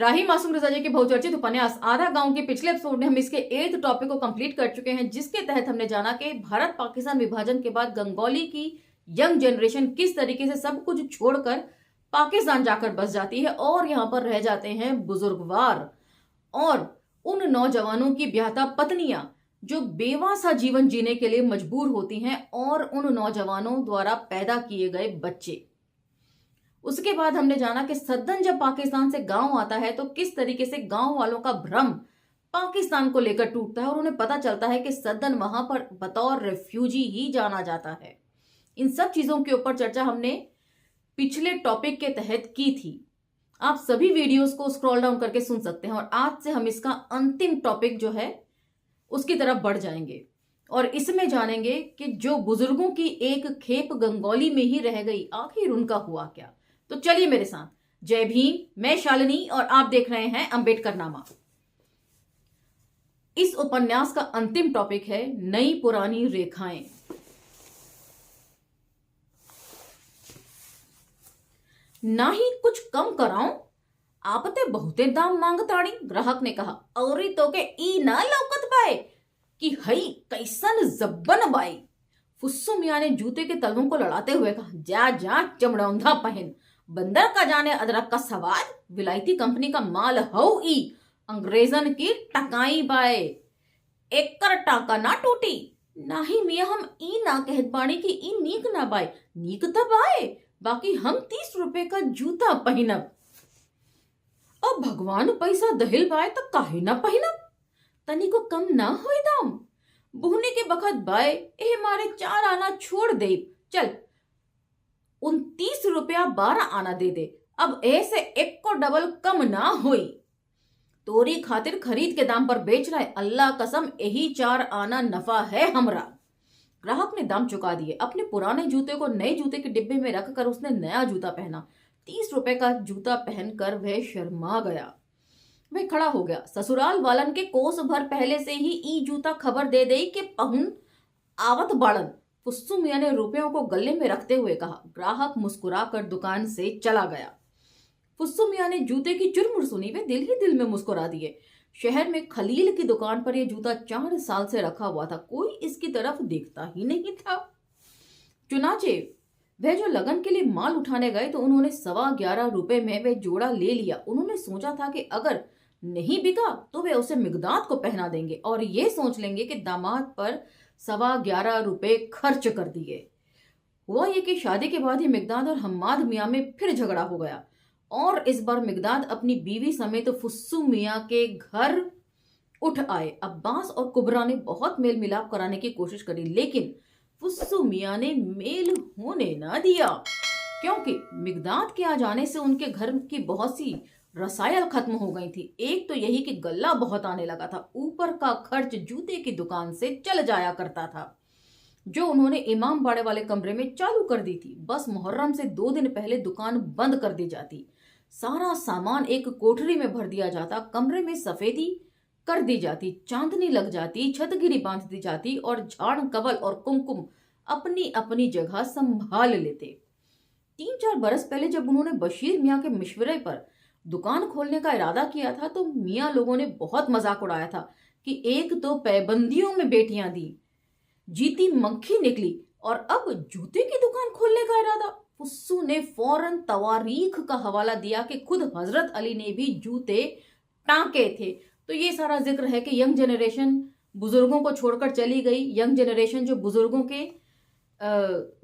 राही मासूम रजा जी के बहुचर्चित उपन्यास आधा गांव के पिछले एपिसोड में हम इसके 8th टॉपिक को कंप्लीट कर चुके हैं, जिसके तहत हमने जाना कि भारत पाकिस्तान विभाजन के बाद गंगौली की यंग जनरेशन किस तरीके से सब कुछ छोड़कर पाकिस्तान जाकर बस जाती है और यहाँ पर रह जाते हैं बुजुर्गवार और उन नौजवानों की ब्याहता पत्नियां जो बेवासा जीवन जीने के लिए मजबूर होती हैं और उन नौजवानों द्वारा पैदा किए गए बच्चे। उसके बाद हमने जाना कि सद्दन जब पाकिस्तान से गांव आता है तो किस तरीके से गांव वालों का भ्रम पाकिस्तान को लेकर टूटता है और उन्हें पता चलता है कि सद्दन वहां पर बतौर रेफ्यूजी ही जाना जाता है। इन सब चीजों के ऊपर चर्चा हमने पिछले टॉपिक के तहत की थी। आप सभी वीडियोस को स्क्रॉल डाउन करके सुन सकते हैं और आज से हम इसका अंतिम टॉपिक जो है उसकी तरफ बढ़ जाएंगे और इसमें जानेंगे कि जो बुजुर्गों की एक खेप गंगौली में ही रह गई, आखिर उनका हुआ क्या। तो चलिए मेरे साथ। जय भीम, मैं शालिनी और आप देख रहे हैं अंबेडकरनामा। इस उपन्यास का अंतिम टॉपिक है नई पुरानी रेखाएं। ना ही कुछ कम कराऊं, आप ते बहुते दाम मांगताड़ी, ग्राहक ने कहा। औरी तो के ई ना लौकत बाए कि हई कैसन जब्बन बाई। फुस्सू मियां ने जूते के तलवों को लड़ाते हुए कहा, जा जा चमड़ौंधा पहन, बंदर का जाने अदरक का सवाद, विलायती कंपनी का माल हौ ई, अंग्रेजन की टकाई बाए, एक कर टाका ना टूटी। नाही मियां हम ई ना कहत बाणी कि ई नीक ना बाए, नीक तब आए, बाकी हम 30 रुपए का जूता पहनब। अब भगवान पैसा दहिल बाए तो काहे ना पहनब, तनी को कम ना होई दाम। बुहने के बखत बाए ए मारे 4 आना छोड़ दे, चल 29 रुपया 12 आना दे दे, अब ऐसे एक को डबल कम ना होई। तोरी खातिर खरीद के दाम पर बेच रहा है, अल्लाह कसम यही 4 आना नफा है हमरा। ग्राहक ने दाम चुका दिए। अपने पुराने जूते को नए जूते के डिब्बे में रखकर उसने नया जूता पहना। 30 रुपए का जूता पहनकर वह शर्मा गया। वह खड़ा हो गया। ससुराल वालन के कोस भर पहले से ही ई जूता खबर दे दई कि पहुन आवत बाड़न। फुस्सू मियां ने रुपयों को गले में रखते हुए कहा। ग्राहक मुस्कुराकर दुकान से चला गया। फुस्सू मियां ने जूते की चुरमुर सुनी, वे दिल ही दिल में मुस्कुरा दिए। शहर में खलील की दुकान पर यह जूता 4 साल से रखा हुआ था, कोई इसकी तरफ देखता ही नहीं था। चुनाचे वह जो लगन के लिए माल उठाने गए तो उन्होंने 11.25 रुपए में वह जोड़ा ले लिया। उन्होंने सोचा था कि अगर नहीं बिका तो वे उसे मिगदाद को पहना देंगे और ये सोच लेंगे कि दामाद पर 11.25 रुपए खर्च कर दिए। हुआ ये कि शादी के बाद ही मिगदाद और हम्माद मियाँ में फिर झगड़ा हो गया और इस बार मिगदाद अपनी बीवी समेत फुस्सू मियाँ के घर उठ आए। अब्बास और कुबरा ने बहुत मेल मिलाप कराने की कोशिश करी, लेकिन फुस्सू मियाँ ने मेल होने ना दिया, क्योंकि मिगदाद के आ जाने से उनके घर की बहुत सी रसायल खत्म हो गई थी। एक तो यही कि गल्ला बहुत आने लगा था, ऊपर का खर्च जूते की दुकान से चल जाया करता था जो उन्होंने इमाम बाड़े वाले कमरे में चालू कर दी थी। बस मुहर्रम से 2 दिन पहले दुकान बंद कर दी जाती, सारा सामान एक कोठरी में भर दिया जाता, कमरे में सफेदी कर दी जाती, चांदनी लग जाती, छतगिरी बांध दी जाती और झाड़ कवल और कुमकुम अपनी अपनी जगह संभाल लेते। 3-4 बरस पहले जब उन्होंने बशीर मियाँ के मशवरे पर दुकान खोलने का इरादा किया था तो मियाँ लोगों ने बहुत मजाक उड़ाया था कि एक तो पैबंदियों में बेटियां दी, जीती मक्खी निकली और अब जूते की दुकान खोलने का इरादा। फुस्सू ने फौरन तवारीख का हवाला दिया कि खुद हजरत अली ने भी जूते टांके थे। तो ये सारा जिक्र है कि यंग जनरेशन बुजुर्गों को छोड़कर चली गई। यंग जनरेशन जो बुजुर्गों के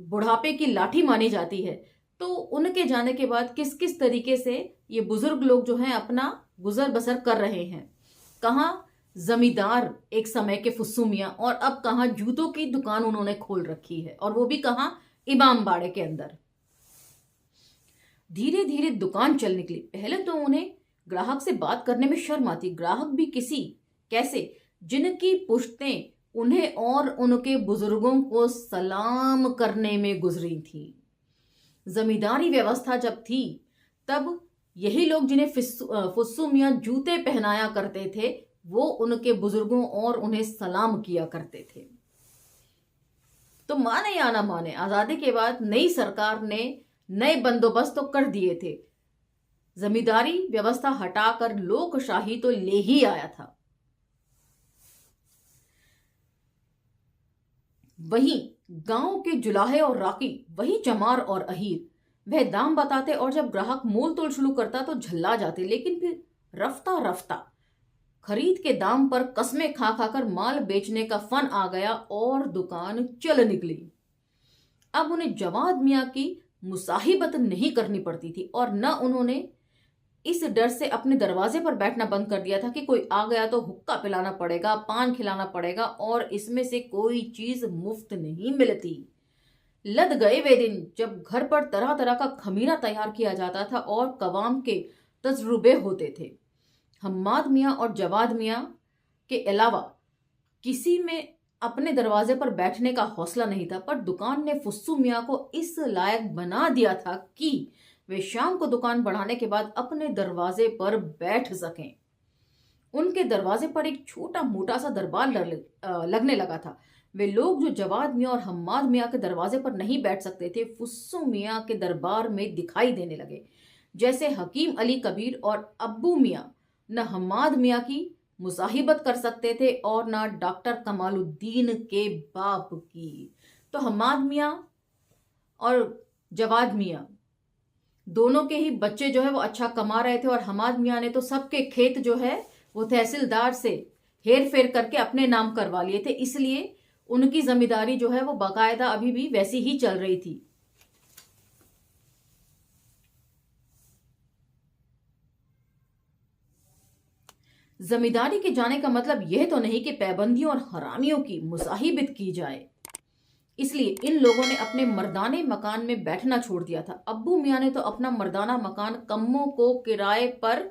बुढ़ापे की लाठी मानी जाती है, तो उनके जाने के बाद किस किस तरीके से ये बुजुर्ग लोग जो हैं अपना गुजर बसर कर रहे हैं। कहाँ जमींदार एक समय के फुस्सू मियाँ और अब कहाँ जूतों की दुकान उन्होंने खोल रखी है, और वो भी कहाँ इमाम बाड़े के अंदर। धीरे धीरे दुकान चल निकली। पहले तो उन्हें ग्राहक से बात करने में शर्म आती। ग्राहक भी किसी कैसे जिनकी पुश्तें उन्हें और उनके बुजुर्गों को सलाम करने में गुजरी थी। जमींदारी व्यवस्था जब थी तब यही लोग जिन्हें फुस्सू मियाँ जूते पहनाया करते थे वो उनके बुजुर्गों और उन्हें सलाम किया करते थे। तो माने या ना माने, आजादी के बाद नई सरकार ने नए बंदोबस्त तो कर दिए थे। जमींदारी व्यवस्था हटाकर लोकशाही तो ले ही आया था। वहीं गांव के जुलाहे और राकी, वही चमार और अहीर, वह दाम बताते और जब ग्राहक मोल तोल शुरू करता तो झल्ला जाते, लेकिन फिर रफ्ता रफ्ता खरीद के दाम पर कस्में खा खाकर माल बेचने का फन आ गया और दुकान चल निकली। अब उन्हें जवाद मियां की मुसाहिबत नहीं करनी पड़ती थी और न उन्होंने इस डर से अपने दरवाजे पर बैठना बंद कर दिया था कि कोई आ गया तो हुक्का पिलाना पड़ेगा, पान खिलाना पड़ेगा और इसमें से कोई चीज मुफ्त नहीं मिलती। लद गए वे दिन जब घर पर तरह तरह का खमीरा तैयार किया जाता था और कवाम के तजुर्बे होते थे। हम्माद मियाँ और जवाद मियाँ के अलावा किसी में अपने दरवाजे पर बैठने का हौसला नहीं था, पर दुकान ने फुस्सू मियाँ को इस लायक बना दिया था कि वे शाम को दुकान बढ़ाने के बाद अपने दरवाजे पर बैठ सकें। उनके दरवाजे पर एक छोटा मोटा सा दरबार लगने लगा था। वे लोग जो जवाद मियाँ और हम्माद मियाँ के दरवाजे पर नहीं बैठ सकते थे, फुस्सू मियाँ के दरबार में दिखाई देने लगे। जैसे हकीम अली कबीर और अब्बू मियाँ न हम्माद मियाँ की मुसाहिबत कर सकते थे और न डॉक्टर कमालुद्दीन के बाप की। तो हम्माद मियाँ और जवाद मियाँ दोनों के ही बच्चे जो है वो अच्छा कमा रहे थे और हम्माद मियाँ ने तो सबके खेत जो है वो तहसीलदार से हेर फेर करके अपने नाम करवा लिए थे, इसलिए उनकी जमींदारी जो है वो बाकायदा अभी भी वैसी ही चल रही थी। जमींदारी के जाने का मतलब यह तो नहीं कि पाबंदियों और हरामियों की मुसाहिबत की जाए, इसलिए इन लोगों ने अपने मर्दाने मकान में बैठना छोड़ दिया था। अब्बू मियाँ ने तो अपना मर्दाना मकान कम्मों को किराए पर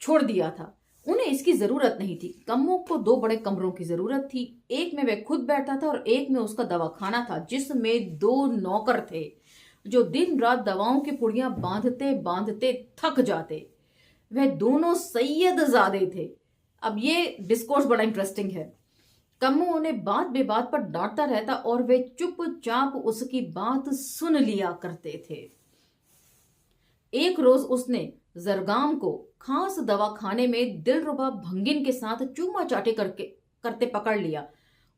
छोड़ दिया था। उन्हें इसकी जरूरत नहीं थी। कम्मों को 2 बड़े कमरों की जरूरत थी। एक में वह खुद बैठता था और एक में उसका दवाखाना था, जिसमें 2 नौकर थे जो दिन रात दवाओं की पुड़ियां बांधते बांधते थक जाते। वह दोनों सैयदजादे थे। अब ये डिस्कोर्स बड़ा इंटरेस्टिंग है। कम्मू उन्हें बात बेबात पर डांटता रहता और वे चुपचाप उसकी बात सुन लिया करते थे। एक रोज उसने जरगाम को खास दवाखाने में दिलरुबा भंगिन के साथ चूमा चाटी करते पकड़ लिया।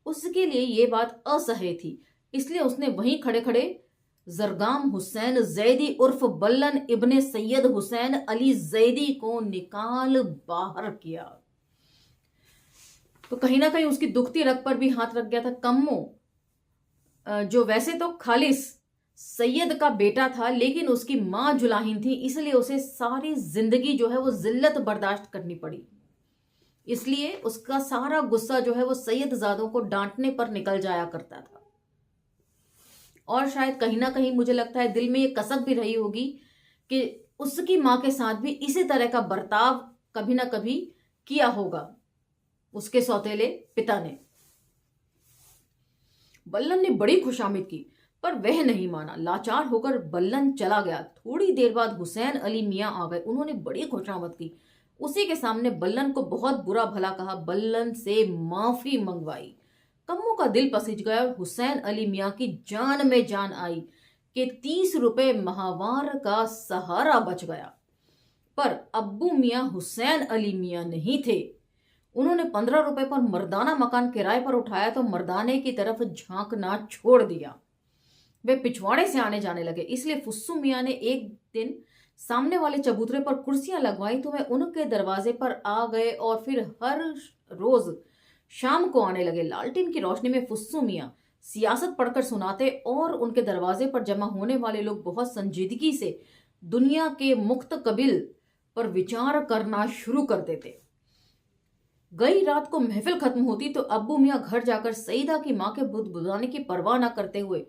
उसके लिए ये बात असह्य थी, इसलिए उसने वहीं खड़े खड़े जरगाम हुसैन जैदी उर्फ बल्लन इब्ने सैयद हुसैन अली जैदी को निकाल बाहर किया। तो कहीं ना कहीं उसकी दुखती रग पर भी हाथ रख गया था। कम्मो जो वैसे तो खालिस सैयद का बेटा था, लेकिन उसकी मां जुलाहिन थी, इसलिए उसे सारी जिंदगी जो है वो जिल्लत बर्दाश्त करनी पड़ी। इसलिए उसका सारा गुस्सा जो है वो सैयदजादों को डांटने पर निकल जाया करता था। और शायद कहीं ना कहीं मुझे लगता है दिल में ये कसक भी रही होगी कि उसकी मां के साथ भी इसी तरह का बर्ताव कभी ना कभी किया होगा उसके सौतेले पिता ने। बल्लन ने बड़ी खुशामद की, पर वह नहीं माना। लाचार होकर बल्लन चला गया। थोड़ी देर बाद हुसैन अली मियाँ आ गए। उन्होंने बड़ी खुशामद की। उसी के सामने बल्लन को बहुत बुरा भला कहा, बल्लन से माफी मंगवाई। कम्मो का दिल पसीज गया और हुसैन अली मियाँ की जान में जान आई कि 30 रुपए माहवार का सहारा बच गया। पर अब्बू मियाँ हुसैन अली मियाँ नहीं थे। उन्होंने 15 रुपए पर मर्दाना मकान किराए पर उठाया तो मर्दाने की तरफ झांकना छोड़ दिया। वे पिछवाड़े से आने जाने लगे, इसलिए फुस्सू मियाँ ने एक दिन सामने वाले चबूतरे पर कुर्सियां लगवाई तो वे उनके दरवाजे पर आ गए और फिर हर रोज शाम को आने लगे। लालटेन की रोशनी में फुस्सू मियाँ सियासत पढ़कर सुनाते और उनके दरवाजे पर जमा होने वाले लोग बहुत संजीदगी से दुनिया के मुख्तकबिल पर विचार करना शुरू कर देते। गई रात को महफिल खत्म होती तो अब्बू मियाँ घर जाकर सईदा की माँ के बुदबुदाने की परवाह न करते हुए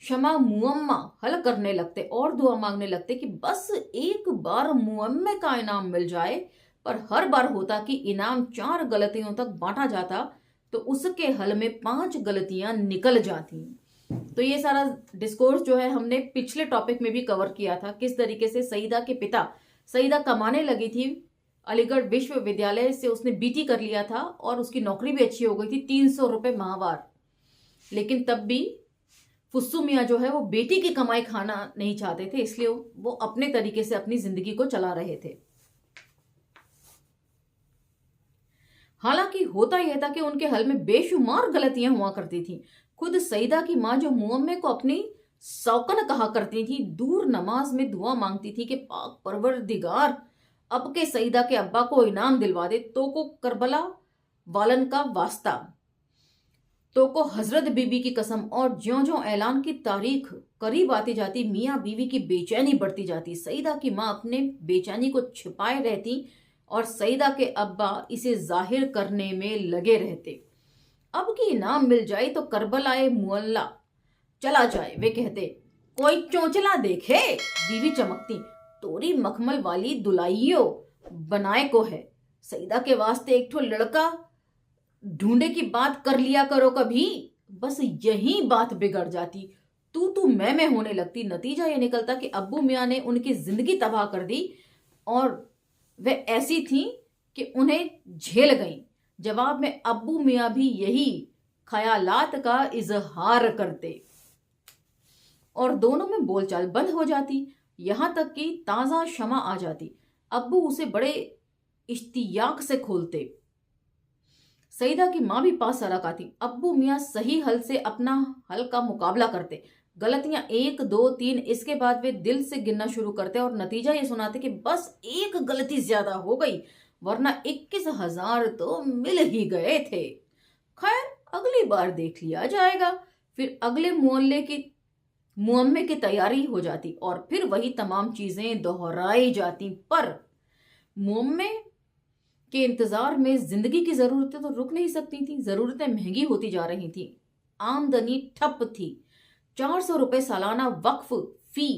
शमा मुअम्मा हल करने लगते और दुआ मांगने लगते कि बस एक बार मुअम्मे का इनाम मिल जाए। पर हर बार होता कि इनाम 4 गलतियों तक बांटा जाता तो उसके हल में 5 गलतियां निकल जाती। तो ये सारा डिस्कोर्स जो है हमने पिछले टॉपिक में भी कवर किया था, किस तरीके से सईदा के पिता, सईदा कमाने लगी थी अलीगढ़ विश्वविद्यालय से, उसने बीटी कर लिया था और उसकी नौकरी भी अच्छी हो गई थी, 300 रुपए माहवार। लेकिन तब भी फुस्सू मियाँ जो है वो बेटी की कमाई खाना नहीं चाहते थे, इसलिए वो अपने तरीके से अपनी जिंदगी को चला रहे थे। हालांकि होता यह था कि उनके हल में बेशुमार गलतियां हुआ करती थी। खुद सईदा की माँ जो मुअम्मे को अपनी सौकन कहा करती थी, दूर नमाज में दुआ मांगती थी कि पाक परवरदिगार अब के सईदा के अब्बा को इनाम दिलवा दे, तो को करबला वालन का वास्ता, तो को हजरत बीबी की कसम। और ज्यों ज्यों ऐलान की तारीख करीब आती जाती, मियाँ बीवी की बेचैनी बढ़ती जाती। सईदा की माँ अपने बेचैनी को छिपाए रहती और सईदा के अब्बा इसे जाहिर करने में लगे रहते। अब की इनाम मिल जाए तो करबलाए मुअल्ला चला जाए, वे कहते। कोई चोंचला देखे, बीवी चमकती। तोरी मखमल वाली दुलाइयो बनाए को है, सईदा के वास्ते एक ठो लड़का ढूंढे की बात कर लिया करो कभी। बस यही बात बिगड़ जाती, तू मैं होने लगती। नतीजा ये निकलता कि अब्बू मियाँ ने उनकी जिंदगी तबाह कर दी और वे ऐसी थी कि उन्हें झेल गई। जवाब में अब्बू मियाँ भी यही ख्यालात का इजहार करते और दोनों में बोलचाल बंद हो जाती। यहां तक कि ताजा शमा आ जाती। अब्बू उसे बड़े इश्तियाक से खोलते। सईदा की माँ भी पास सरक आती। अब्बू मियाँ सही हल से अपना हल का मुकाबला करते। गलतियां 1 2 3, इसके बाद वे दिल से गिनना शुरू करते और नतीजा ये सुनाते कि बस एक गलती ज्यादा हो गई, वरना 21,000 तो मिल ही गए थे। खैर, अगली बार देख लिया जाएगा। फिर अगले मोहल्ले की मुअम्मे की तैयारी हो जाती और फिर वही तमाम चीजें दोहराई जाती। पर मुअम्मे के इंतजार में जिंदगी की जरूरतें तो रुक नहीं सकती थी। जरूरतें महंगी होती जा रही थी, आमदनी ठप थी। 400 रुपए सालाना वक्फ फी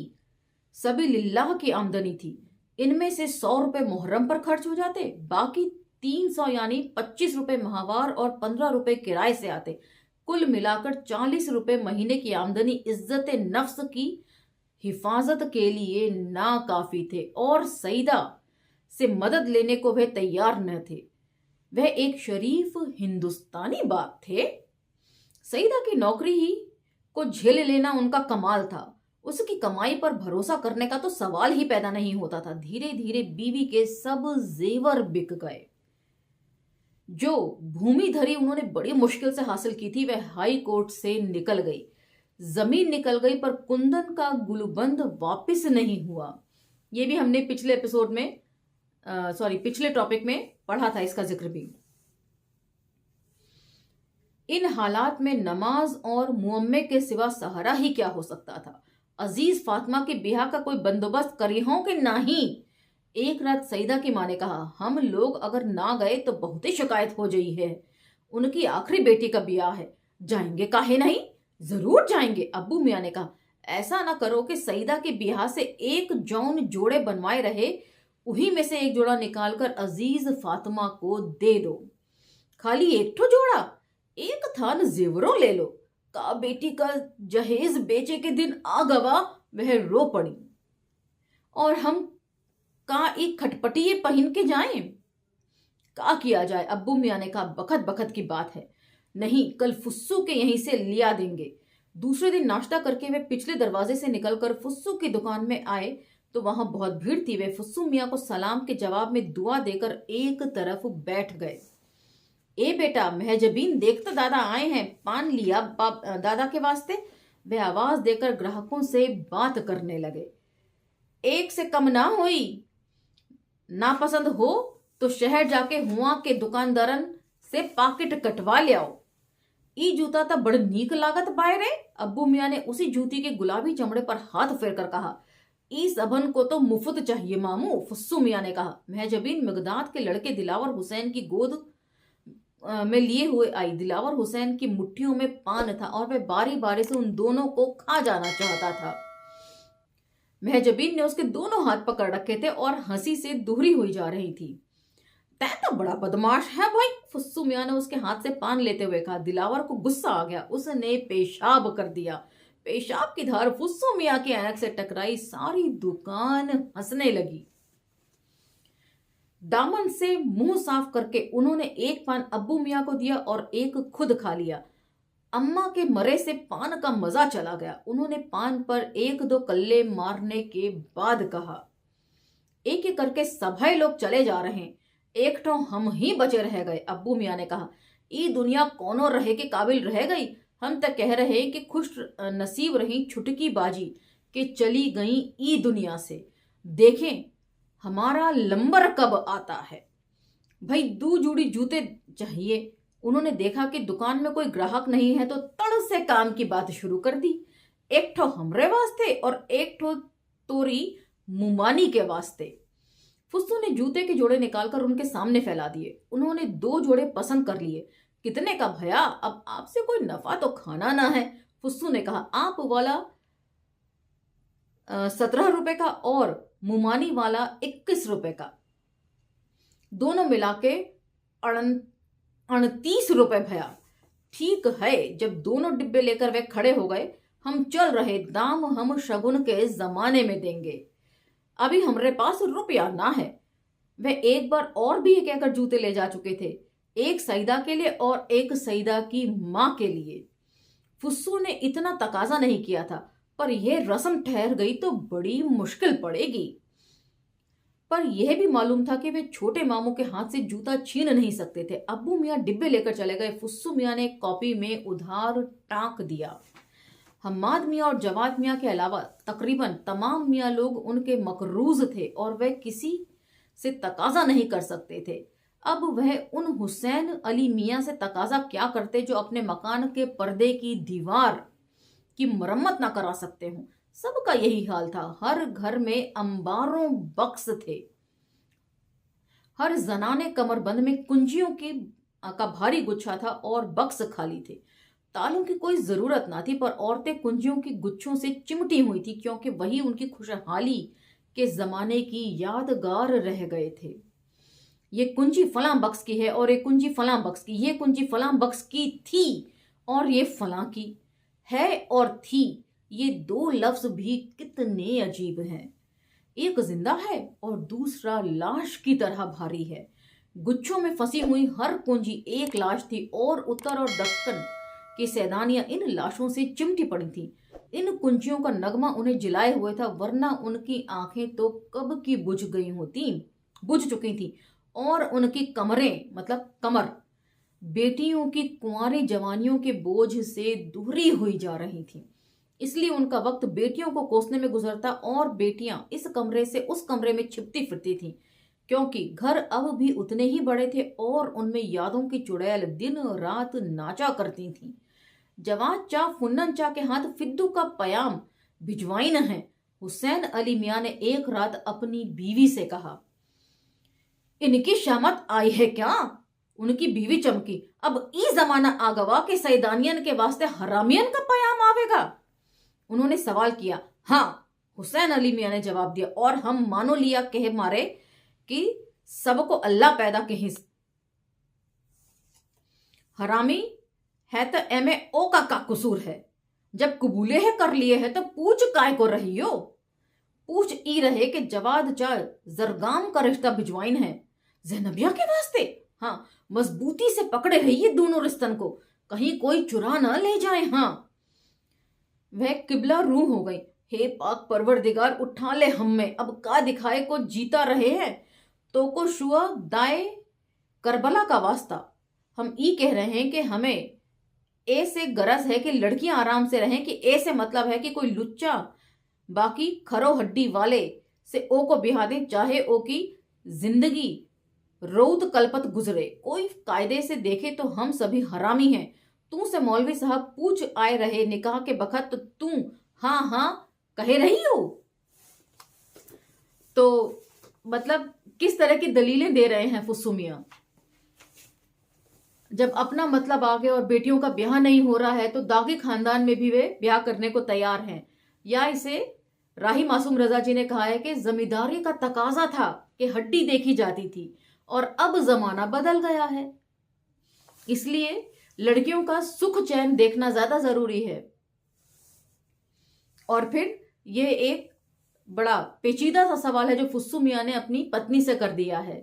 सभी लिल्लाह की आमदनी थी। इनमें से 100 रुपए मुहर्रम पर खर्च हो जाते, बाकी 300 यानी 25 रुपए माहवार और 15 रुपए किराए से आते। कुल मिलाकर 40 रुपए महीने की आमदनी इज्जत नफ्स की हिफाजत के लिए नाकाफी थे और सईदा से मदद लेने को वह तैयार न थे। वह एक शरीफ हिंदुस्तानी बाप थे। सईदा की नौकरी ही को झेल लेना उनका कमाल था। उसकी कमाई पर भरोसा करने का तो सवाल ही पैदा नहीं होता था। धीरे धीरे बीवी के सब जेवर बिक गए। जो भूमि धरी उन्होंने बड़ी मुश्किल से हासिल की थी, वह हाई कोर्ट से निकल गई। जमीन निकल गई, पर कुंदन का गुलबंद वापस नहीं हुआ। यह भी हमने पिछले एपिसोड में पिछले टॉपिक में पढ़ा था, इसका जिक्र भी। इन हालात में नमाज और मुअम्मे के सिवा सहारा ही क्या हो सकता था। अजीज फातिमा के ब्याह का कोई बंदोबस्त करी हो कि नहीं। एक रात सईदा की माँ ने कहा, हम लोग अगर ना गए तो बहुत ही शिकायत हो गई है। उनकी आखिरी बेटी का ब्याह है, जाएंगे काहे नहीं। जरूर जाएंगे, अब्बू मियाँ ने कहा। ऐसा ना करो कि सईदा के ब्याह से एक जौन जोड़े बनवाए रहे, उन्हीं में से एक जोड़ा निकालकर अजीज फातिमा को दे दो। खाली एक ठो जोड़ा, एक थान जेवरों ले लो। का बेटी का जहेज बेचे के दिन आ गवा, वह रो पड़ी। और हम का एक खटपटी पहन के जाएं। का किया जाए, अब्बू मियाँ ने कहा। बखत बखत की बात है, नहीं कल फुस्सू के यहीं से लिया देंगे। दूसरे दिन नाश्ता करके वे पिछले दरवाजे से निकलकर फुस्सू की दुकान में आए तो वहां बहुत भीड़ थी। वे फुस्सू मियाँ को सलाम के जवाब में दुआ देकर एक तरफ बैठ गए। ए बेटा महजबीन, देखता दादा आए हैं, पान लिया दादा के वास्ते। वे आवाज देकर ग्राहकों से बात करने लगे। एक से कम ना हुई, ना पसंद हो तो शहर जाके हुआ के दुकानदारन से पाकिट कटवा ले आओ। ई जूता तो बड़ नीक लागत बाय रे। अब्बू मियाँ ने उसी जूती के गुलाबी चमड़े पर हाथ फेर कर कहा। ई सबन को तो मुफ्त चाहिए मामू, फुस्सू मियाँ ने कहा। महजबीन मिगदाद के लड़के दिलावर हुसैन की गोद में लिए हुए आई। दिलावर हुसैन की मुट्ठियों में पान था और वह बारी बारी से उन दोनों को खा जाना चाहता था। महजबीन ने उसके दोनों हाथ पकड़ रखे थे और हंसी से दोहरी हुई जा रही थी। तै तो बड़ा बदमाश है भाई, फुस्सू मियाँ ने उसके हाथ से पान लेते हुए कहा। दिलावर को गुस्सा आ गया, उसने पेशाब कर दिया। पेशाब की धार फुस्सू मियाँ की ऐनक से टकराई। सारी दुकान हंसने लगी। दामन से मुंह साफ करके उन्होंने एक पान अब्बू मियाँ को दिया और एक खुद खा लिया। अम्मा के मरे से पान का मजा चला गया। उन्होंने पान पर एक दो कल्ले मारने के बाद कहा, एक एक करके सभी लोग चले जा रहे हैं, एक ठो हम ही बचे रह गए। अब्बू मियाँ ने कहा, ई दुनिया कौनो रहे के काबिल रह गई। हम तो कह रहे कि खुश नसीब रही छुटकी बाजी के चली गई ई दुनिया से। देखें हमारा लंबर कब आता है। भाई 2 जोड़ी जूते चाहिए। उन्होंने देखा कि दुकान में कोई ग्राहक नहीं है तो तड़ से काम की बात शुरू कर दी। एक ठो हमरे वास्ते और एक ठो तोरी मुमानी के वास्ते। फुस्सू ने जूते के जोड़े निकालकर उनके सामने फैला दिए। उन्होंने 2 जोड़े पसंद कर लिए। कितने का भैया, अब आपसे कोई नफा तो खाना ना है। फुस्सू ने कहा, आप वाला 17 रुपए का और मुमानी वाला 21 रुपए का, दोनों मिला के 38 रुपए भैया। ठीक है। जब दोनों डिब्बे लेकर वे खड़े हो गए, हम चल रहे, दाम हम शगुन के जमाने में देंगे, अभी हमारे पास रुपया ना है। वह एक बार और भी ये कहकर जूते ले जा चुके थे, एक सईदा के लिए और एक सईदा की मां के लिए। फुस्सू ने इतना तकाजा नहीं किया था, पर यह रस्म ठहर गई तो बड़ी मुश्किल पड़ेगी। पर यह भी मालूम था कि वे छोटे मामू के हाथ से जूता छीन नहीं सकते थे। अब्बू मियाँ डिब्बे लेकर चले गए। फुस्सू मियाँ ने कॉपी में उधार टाँक दिया। हम्माद मियाँ और जवाद मियाँ के अलावा तकरीबन तमाम मियाँ लोग उनके मकरूज थे और वह किसी से तकाजा नहीं कर सकते थे। अब वह उन हुसैन अली मियाँ से तकाजा क्या करते जो अपने मकान के पर्दे की दीवार की मरम्मत ना करा सकते हों। सबका यही हाल था। हर घर में अंबारों बक्स थे। हर जनाने कमरबंद में कुंजियों का भारी गुच्छा था और बक्स खाली थे। तालों की कोई जरूरत ना थी, पर औरतें कुंजियों की गुच्छों से चिमटी हुई थी, क्योंकि वही उनकी खुशहाली के जमाने की यादगार रह गए थे। ये कुंजी फलां बक्स की है और ये कुंजी फलां बक्स की, ये कुंजी फलां बक्स की थी और ये फलां की है और थी। ये 2 लफ्ज भी कितने अजीब हैं। एक जिंदा है और दूसरा लाश की तरह भारी है। गुच्छों में फंसी हुई हर कुंजी एक लाश थी और उत्तर और दक्कन की सैलानियां इन लाशों से चिमटी पड़ी थी। इन कुंजियों का नगमा उन्हें जिलाए हुए था, वरना उनकी आंखें तो कब की बुझ चुकी थी और उनकी कमरें मतलब कमर बेटियों की कुंवारी जवानियों के बोझ से दूरी हुई जा रही थी। इसलिए उनका वक्त बेटियों को कोसने में गुजरता और बेटियां इस कमरे से उस कमरे में छिपती फिरती थीं, क्योंकि घर अब भी उतने ही बड़े थे और उनमें यादों की चुड़ैल दिन रात नाचा करती थीं। जवाद चा फुन्नन चा के हाथ फिद्दू का पयाम भिजवाई न है। हुसैन अली मियाँ ने एक रात अपनी बीवी से कहा, इनकी शामत आई है क्या? उनकी बीवी चमकी, अब ई जमाना आ गवा के सैदानियन के वास्ते हरामियन का पयाम आवेगा। उन्होंने सवाल किया। हाँ, हुसैन अली मियाँ ने जवाब दिया, और हम मानो लिया कहे मारे कि सबको अल्लाह पैदा के हिस्स हरामी है तो एमे ओ का कसूर है। जब कबूले है कर लिए है तो पूछ काय को रही हो। पूछ ई रहे कि जवाद चा जरगाम का रिश्ता भिजवाइन है जैनबिया के वास्ते। हाँ, मजबूती से पकड़े रहिए दोनों रिश्तन को, कहीं कोई चुरा ना ले जाए। हाँ। वह किबला रूह हो गई। हे पाक परवरदिगार, उठा ले हम में, अब का दिखाए को जीता रहे हैं तो को शुआ दाए करबला का वास्ता। हम ई कह रहे हैं कि हमें ए से गरज है कि लड़कियां आराम से रहें, कि ए से मतलब है कि कोई लुच्चा बाकी खरो हड्डी वाले से ओ को बिहा दे, चाहे ओ की जिंदगी रौद कल्पत गुजरे। कोई कायदे से देखे तो हम सभी हरामी हैं। तू से मौलवी साहब पूछ आए रहे निकाह के बखत तो तू हाँ हाँ कहे रही हो। तो मतलब किस तरह की दलीलें दे रहे हैं फुस्सू मियां। जब अपना मतलब आ गया और बेटियों का ब्याह नहीं हो रहा है तो दागी खानदान में भी वे ब्याह करने को तैयार हैं। या इसे राही मासूम रजा जी ने कहा है कि जमींदारी का तकाजा था कि हड्डी देखी जाती थी और अब जमाना बदल गया है, इसलिए लड़कियों का सुख चैन देखना ज्यादा जरूरी है। और फिर यह एक बड़ा पेचीदा सा सवाल है जो फुस्सू मियाँ ने अपनी पत्नी से कर दिया है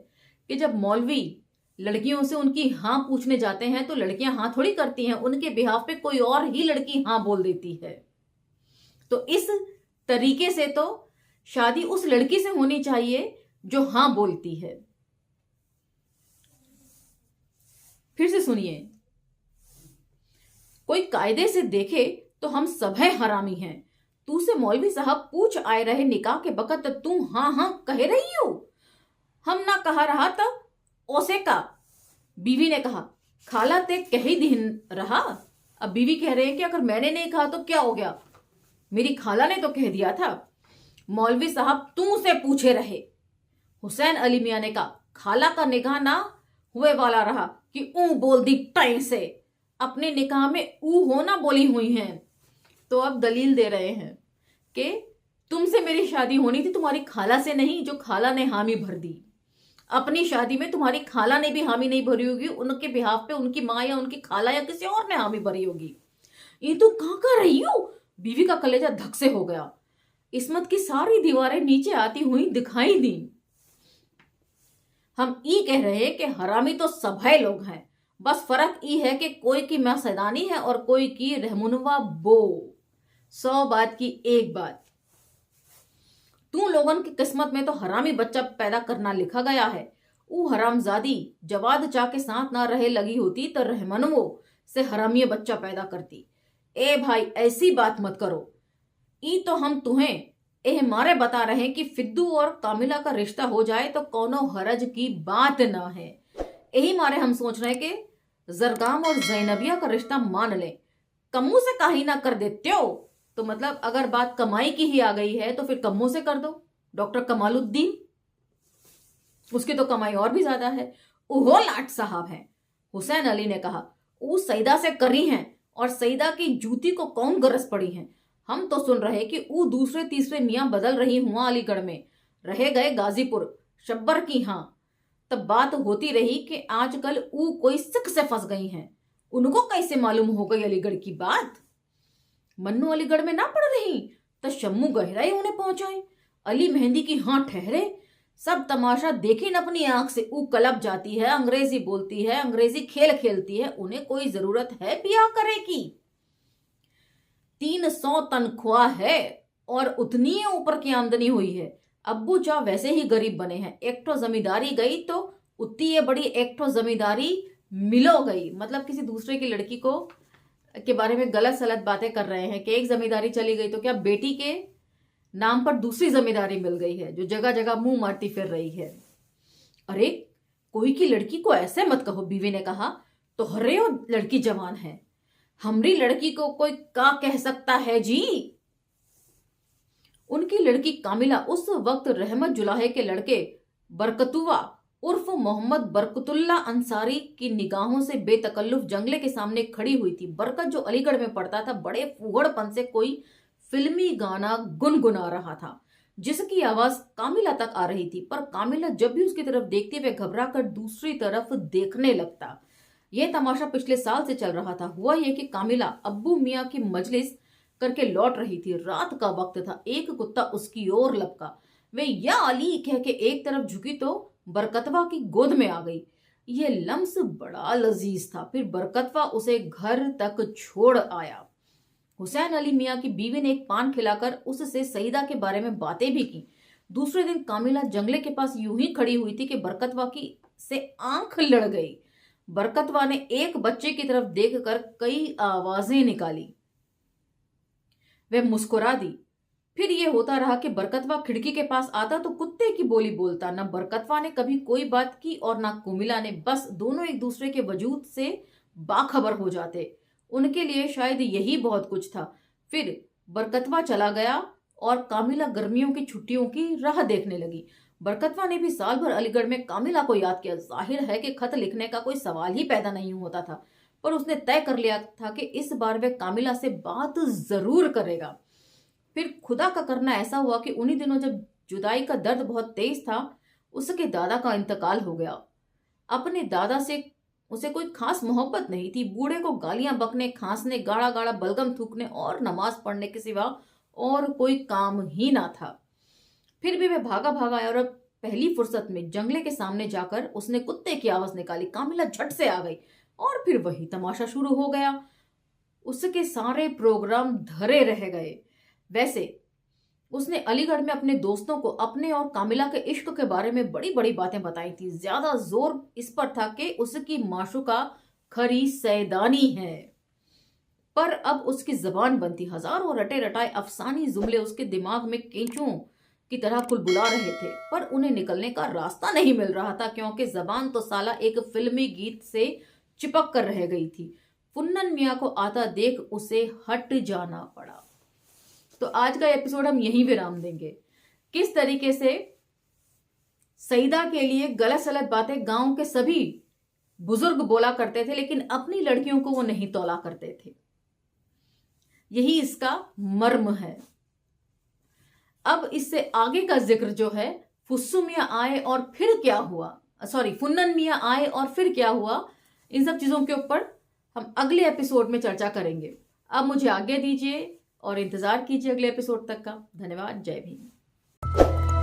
कि जब मौलवी लड़कियों से उनकी हाँ पूछने जाते हैं तो लड़कियां हाँ थोड़ी करती हैं, उनके बिहाफ पे कोई और ही लड़की हाँ बोल देती है। तो इस तरीके से तो शादी उस लड़की से होनी चाहिए जो हाँ बोलती है। फिर से सुनिए, कोई कायदे से देखे तो हम सब हैं हरामी हैं। तू से मौलवी साहब पूछ आए रहे निकाह के बकत तू हाँ हाँ कह रही हो। हम ना कहा रहा था ओसे का। बीवी ने कहा खाला ते कह ही दिन रहा। अब बीवी कह रहे हैं कि अगर मैंने नहीं कहा तो क्या हो गया, मेरी खाला ने तो कह दिया था। मौलवी साहब तू से पूछे रहे। हुसैन अली मियां ने कहा खाला का निकाह ना हुए वाला रहा कि ऊ बोल दी टाइम से। अपने निकाह में ऊ होना बोली हुई हैं। तो अब दलील दे रहे हैं कि तुमसे मेरी शादी होनी थी, तुम्हारी खाला से नहीं, जो खाला ने हामी भर दी। अपनी शादी में तुम्हारी खाला ने भी हामी नहीं भरी होगी, उनके बिहाफ पे उनकी माँ या उनकी खाला या किसी और ने हामी भरी होगी। ये तो कहां कर रही हो। बीवी का कलेजा धक से हो गया। इस्मत की सारी दीवारें नीचे आती हुई दिखाई दी। हम ई कह रहे हैं कि हरामी तो सभे लोग हैं, बस फर्क ई है कि कोई की मां सैदानी है और कोई की रहमुनवा बो। 100 बात की एक बात। तू लोगन की किस्मत में तो हरामी बच्चा पैदा करना लिखा गया है। ऊ हरामजादी जवाद चा के साथ ना रहे लगी होती तो रहमनवो से हरामी बच्चा पैदा करती। ए भाई ऐसी बात मत करो। ई तो हम तुम्हें एह मारे बता रहे हैं कि फिद्दू और कामिला का रिश्ता हो जाए तो कोनो हरज की बात ना है। यही मारे हम सोच रहे हैं कि जरगाम और जैनबिया का रिश्ता मान ले। कम्मू से काहे ना कर देते हो। तो मतलब अगर बात कमाई की ही आ गई है तो फिर कम्मू से कर दो। डॉक्टर कमालुद्दीन, उसकी तो कमाई और भी ज्यादा है, ओहो लाट साहब हैं। हुसैन अली ने कहा वो सईदा से करी हैं और सईदा की जूती को कौन गरज पड़ी है। हम तो सुन रहे कि वो दूसरे तीसरे मियाँ बदल रही हुआ अलीगढ़ में, रहे गए गाजीपुर शब्बर की। हाँ तब बात होती रही कि आजकल वो कोई सिख से फंस गई हैं। उनको कैसे मालूम हो गई अलीगढ़ की बात। मन्नू अलीगढ़ में ना पड़ रही तो शम्मू गहराई उन्हें पहुंचाए। अली मेहंदी की हाँ ठहरे। सब तमाशा देखी न अपनी आंख से। ऊ कलब जाती है, अंग्रेजी बोलती है, अंग्रेजी खेल खेलती है। उन्हें कोई जरूरत है ब्याह करे की। 300 तनख्वाह है और उतनी ऊपर की आमदनी हुई है। अब्बू चा वैसे ही गरीब बने हैं। एक तो जमींदारी गई तो उतनी ये बड़ी एक तो जमींदारी मिलो गई। मतलब किसी दूसरे की लड़की को के बारे में गलत सलत बातें कर रहे हैं कि एक जमींदारी चली गई तो क्या बेटी के नाम पर दूसरी जमींदारी मिल गई है जो जगह जगह मुंह मारती फिर रही है। अरे कोई की लड़की को ऐसे मत कहो, बीवी ने कहा। तो हरे लड़की जवान है, हमरी लड़की को कोई का कह सकता है जी। उनकी लड़की कामिला उस वक्त रहमत जुलाहे के लड़के बरकतुआ उर्फ मोहम्मद बरकतुल्ला अंसारी की निगाहों से बेतकल्लुफ जंगले के सामने खड़ी हुई थी। बरकत जो अलीगढ़ में पढ़ता था बड़े फूहड़पन से कोई फिल्मी गाना गुनगुना रहा था जिसकी आवाज कामिला तक आ रही थी। पर कामिला जब भी उसकी तरफ देखती हुए घबरा कर दूसरी तरफ देखने लगता। यह तमाशा पिछले साल से चल रहा था। हुआ यह कि कामिला अब्बू मियाँ की मजलिस करके लौट रही थी। रात का वक्त था। एक कुत्ता उसकी ओर लपका। वे या अली कह के एक तरफ झुकी तो बरकतवा की गोद में आ गई। यह लम्स बड़ा लजीज था। फिर बरकतवा उसे घर तक छोड़ आया। हुसैन अली मियाँ की बीवी ने एक पान खिलाकर उससे सईदा के बारे में बातें भी की। दूसरे दिन कामिला जंगले के पास यूं ही खड़ी हुई थी कि बरकतवा की से आंख लड़ गई। बरकतवा ने एक बच्चे की तरफ देखकर कई आवाजें निकाली। वह मुस्कुरा दी। फिर यह होता रहा कि बरकतवा खिड़की के पास आता तो कुत्ते की बोली बोलता। न बरकतवा ने कभी कोई बात की और न कुमिला ने। बस दोनों एक दूसरे के वजूद से बाखबर हो जाते। उनके लिए शायद यही बहुत कुछ था। फिर बरकतवा चला गया और कामिला गर्मियों की छुट्टियों की राह देखने लगी। बरकतवा ने भी साल भर अलीगढ़ में कामिला को याद किया। जाहिर है कि खत लिखने का कोई सवाल ही पैदा नहीं होता था, पर उसने तय कर लिया था कि इस बार वह कामिला से बात जरूर करेगा। फिर खुदा का करना ऐसा हुआ कि उन्हीं दिनों जब जुदाई का दर्द बहुत तेज था, उसके दादा का इंतकाल हो गया। अपने दादा से उसे कोई खास मोहब्बत नहीं थी। बूढ़े को गालियां बकने, खांसने, गाढ़ा गाढ़ा बलगम थूकने और नमाज पढ़ने के सिवा और कोई काम ही ना था। फिर भी वह भागा भागा आया और अब पहली फुर्सत में जंगले के सामने जाकर उसने कुत्ते की आवाज निकाली। कामिला झट से आ गई और फिर वही तमाशा शुरू हो गया। उसके सारे प्रोग्राम धरे रह गए। वैसे उसने अलीगढ़ में अपने दोस्तों को अपने और कामिला के इश्क के बारे में बड़ी बड़ी बातें बताई थी। ज्यादा जोर इस पर था कि उसकी माशूका खरी सैदानी है। पर अब उसकी जबान बंद थी। हजारों रटे रटाए अफसानी जुमले उसके दिमाग में केंचुओं की तरह कुलबुला रहे थे, पर उन्हें निकलने का रास्ता नहीं मिल रहा था, क्योंकि जबान तो साला एक फिल्मी गीत से चिपक कर रह गई थी। फुन्नन मियाँ को आता देख उसे हट जाना पड़ा। तो आज का एपिसोड हम यहीं विराम देंगे। किस तरीके से सईदा के लिए गलत सलत बातें गांव के सभी बुजुर्ग बोला करते थे, लेकिन अपनी लड़कियों को वो नहीं तौला करते थे। यही इसका मर्म है। अब इससे आगे का जिक्र जो है, फुस्सू मियाँ आए और फिर क्या हुआ, फुन्नन मियाँ आए और फिर क्या हुआ, इन सब चीजों के ऊपर हम अगले एपिसोड में चर्चा करेंगे। अब मुझे आज्ञा दीजिए और इंतजार कीजिए अगले एपिसोड तक का। धन्यवाद। जय भीम।